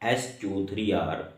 SQ3R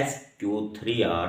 SQ3R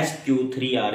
SQ3R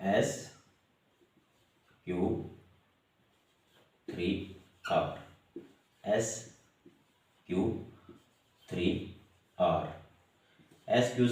SQ3R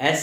S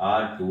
R2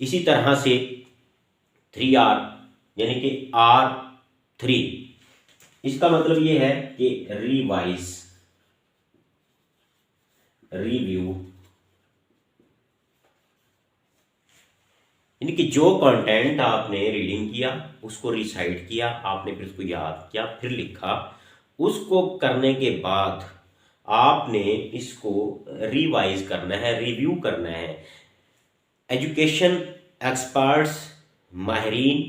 इसी तरह से 3R यानी कि R3, इसका मतलब ये है कि रिवाइज, रिव्यू, यानी कि जो कंटेंट आपने रीडिंग किया उसको रिसाइट किया आपने, फिर उसको याद किया, फिर लिखा, उसको करने के बाद आपने इसको रिवाइज करना है, रिव्यू करना है। एजुकेशन एक्सपर्ट्स, माहिरीन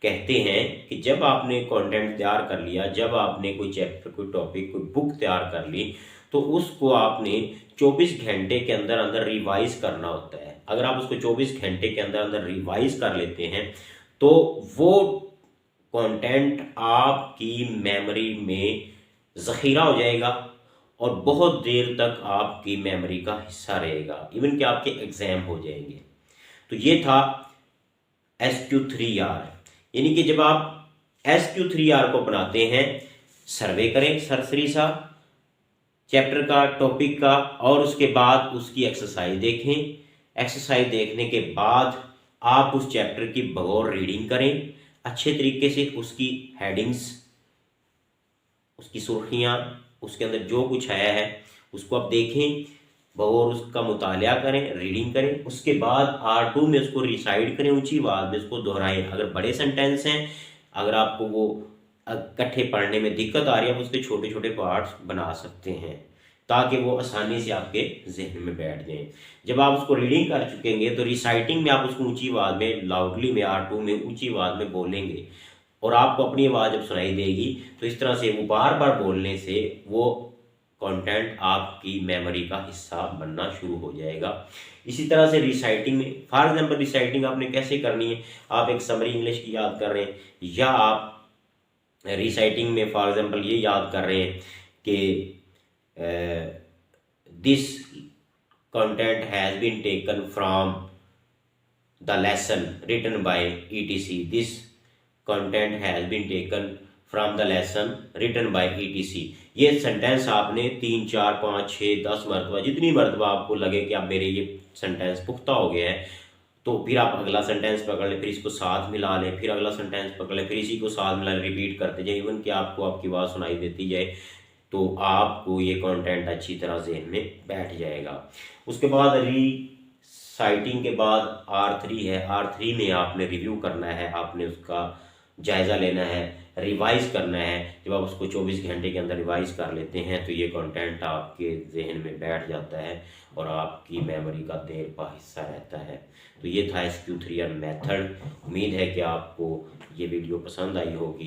कहते हैं कि जब आपने कंटेंट तैयार कर लिया, जब आपने कोई चैप्टर, कोई टॉपिक, कोई बुक तैयार कर ली, तो उसको आपने 24 घंटे के अंदर अंदर रिवाइज करना होता है। अगर आप उसको 24 घंटे के अंदर अंदर रिवाइज कर लेते हैं तो वो कंटेंट आपकी मेमोरी में ज़ख़ीरा हो जाएगा और बहुत देर तक आपकी मेमोरी का हिस्सा रहेगा, इवन कि आपके एग्ज़ाम हो जाएंगे। तो ये था SQ3R, यानी कि जब आप SQ3R को बनाते हैं, सर्वे करें सरसरी सा चैप्टर का, टॉपिक का, और उसके बाद उसकी एक्सरसाइज देखें। एक्सरसाइज देखने के बाद आप उस चैप्टर की बगौर रीडिंग करें अच्छे तरीके से, उसकी हेडिंग्स, उसकी सुर्खियाँ, उसके अंदर जो कुछ आया है उसको आप देखें, बगौर उसका मुतालिया करें, रीडिंग करें। उसके बाद R2 में उसको रिसाइड करें, ऊंची आवाज़ में उसको दोहराएं। अगर बड़े सेंटेंस हैं, अगर आपको वो इकट्ठे पढ़ने में दिक्कत आ रही है, आप उसके छोटे छोटे पार्ट्स बना सकते हैं ताकि वो आसानी से आपके जहन में बैठ जाएं। जब आप उसको रीडिंग कर चुकेंगे तो रिसाइटिंग में आप उसको ऊंची आवाज़ में, लाउडली में, R2 में ऊंची आवाज़ में बोलेंगे और आपको अपनी आवाज़ जब सुनाई देगी तो इस तरह से वो बार बार बोलने से वो कंटेंट आपकी मेमोरी का हिस्सा बनना शुरू हो जाएगा। इसी तरह से रिसाइटिंग में, फॉर एग्जांपल रिसाइटिंग आपने कैसे करनी है, आप एक समरी इंग्लिश की याद कर रहे हैं, या आप रिसाइटिंग में फॉर एग्जांपल ये याद कर रहे हैं कि this content has been taken from the lesson written by ETC, this content has been taken from the lesson written by ETC। ये सेंटेंस आपने 3, 4, 5, 6, 10 मरतबा, जितनी मरतबा आपको लगे कि आप मेरे ये सेंटेंस पुख्ता हो गया है, तो फिर आप अगला सेंटेंस पकड़ लें, फिर इसको साथ मिला लें, फिर अगला सेंटेंस पकड़ लें, फिर इसी को साथ मिला लें, रिपीट करते जाए, इवन कि आपको आपकी आवाज़ सुनाई देती जाए, तो आपको ये कंटेंट अच्छी तरह जहन में बैठ जाएगा। उसके बाद रिसाइटिंग के बाद R3 है। R3 में आपने रिव्यू करना है, आपने उसका जायज़ा लेना है, रिवाइज करना है। जब आप उसको 24 घंटे के अंदर रिवाइज कर लेते हैं तो ये कंटेंट आपके जहन में बैठ जाता है और आपकी मेमोरी का देर पा हिस्सा रहता है। तो ये था SQ3R मेथड। उम्मीद है कि आपको ये वीडियो पसंद आई होगी।